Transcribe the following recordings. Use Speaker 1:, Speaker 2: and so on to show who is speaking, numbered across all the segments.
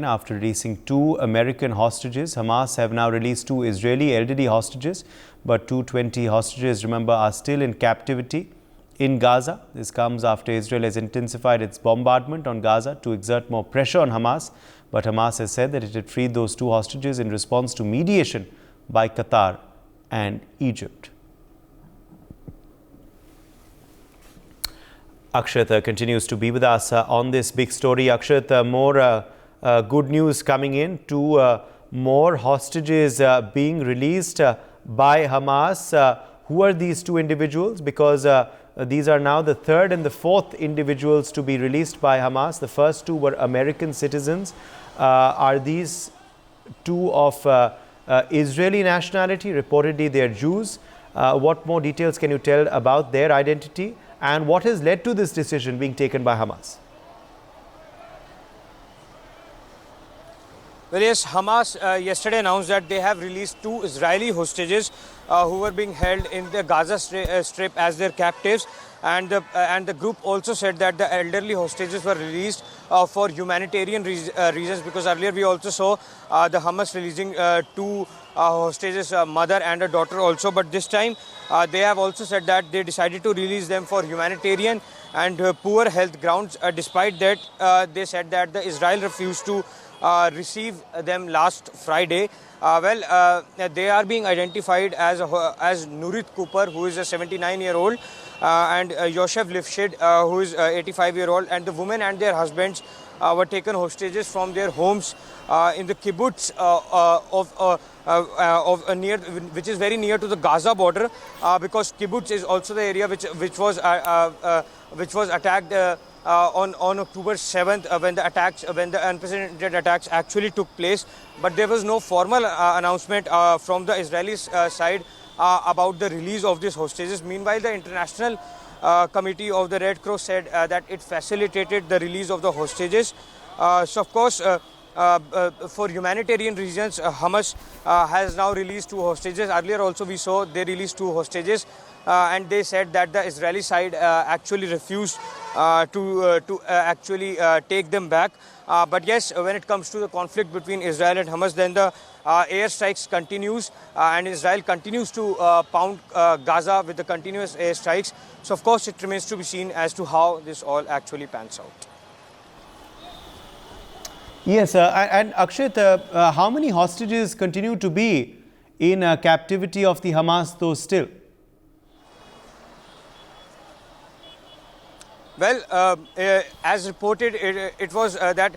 Speaker 1: After releasing 2 American hostages, Hamas have now released 2 Israeli elderly hostages, but 220 hostages, remember, are still in captivity in Gaza. This comes after Israel has intensified its bombardment on Gaza to exert more pressure on Hamas, but Hamas has said that it had freed those 2 hostages in response to mediation by Qatar and Egypt. Akshat continues to be with us on this big story. Akshat, more good news coming in. 2 more hostages being released by Hamas. Who are these 2 individuals? Because these are now the 3rd and the 4th individuals to be released by Hamas. The first 2 were American citizens. Are these 2 of Israeli nationality? Reportedly, they are Jews. What more details can you tell about their identity? And what has led to this decision being taken by Hamas?
Speaker 2: Well, yes, Hamas yesterday announced that they have released 2 Israeli hostages who were being held in the Gaza Strip as their captives. And the group also said that the elderly hostages were released for humanitarian reasons, because earlier we also saw the Hamas releasing 2 hostages, a mother and a daughter also. But this time they have also said that they decided to release them for humanitarian and poor health grounds. Despite that, they said that the Israel refused to receive them last Friday. They are being identified as Nurit Cooper, who is a 79-year-old, and Yosef Lifshid, who is 85-year-old, and the women and their husbands were taken hostages from their homes in the kibbutz which is very near to the Gaza border, because kibbutz is also the area which was attacked on October 7th when the unprecedented attacks actually took place. But there was no formal announcement from the Israeli side about the release of these hostages. Meanwhile, the International Committee of the Red Cross said that it facilitated the release of the hostages. So, of course, for humanitarian reasons, Hamas has now released 2 hostages. Earlier also we saw they released 2 hostages, and they said that the Israeli side actually refused to actually take them back. But yes, when it comes to the conflict between Israel and Hamas, then the airstrikes continues, and Israel continues to pound Gaza with the continuous airstrikes. So, of course, it remains to be seen as to how this all actually pans out.
Speaker 1: Yes, and Akshat, how many hostages continue to be in captivity of the Hamas, though, still?
Speaker 2: Well, as reported, it was that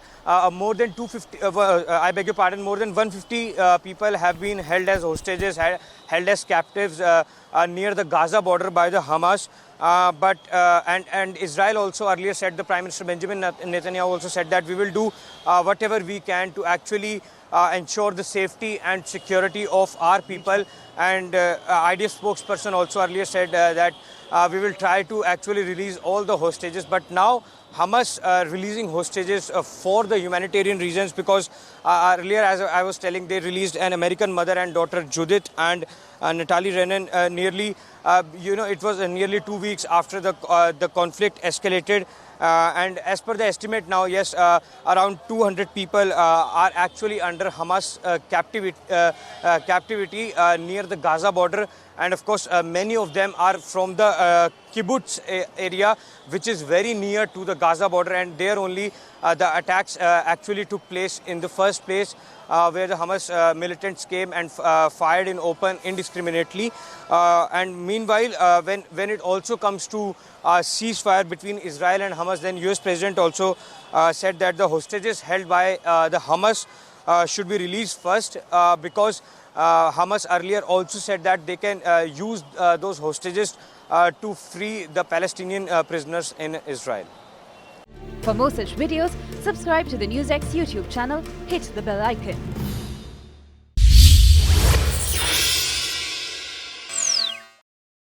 Speaker 2: more than 250, I beg your pardon, more than 150 people have been held as hostages, held as captives near the Gaza border by the Hamas. And Israel also earlier said, the Prime Minister Benjamin Netanyahu also said that we will do whatever we can to actually ensure the safety and security of our people. And IDF spokesperson also earlier said that we will try to actually release all the hostages. But now Hamas releasing hostages for the humanitarian reasons, because earlier, as I was telling, they released an American mother and daughter, Judith and Natalie Renan, nearly, it was nearly 2 weeks after the conflict escalated. And as per the estimate now, yes, around 200 people are actually under Hamas captivity near the Gaza border. And of course, many of them are from the kibbutz area, which is very near to the Gaza border. And there only the attacks actually took place in the first place, where the Hamas militants came and fired in open indiscriminately. And meanwhile, when it also comes to ceasefire between Israel and Hamas, then US President also said that the hostages held by the Hamas should be released first, because Hamas earlier also said that they can use those hostages to free the Palestinian prisoners in Israel.
Speaker 3: For more such videos, subscribe to the NewsX YouTube channel, hit the bell icon.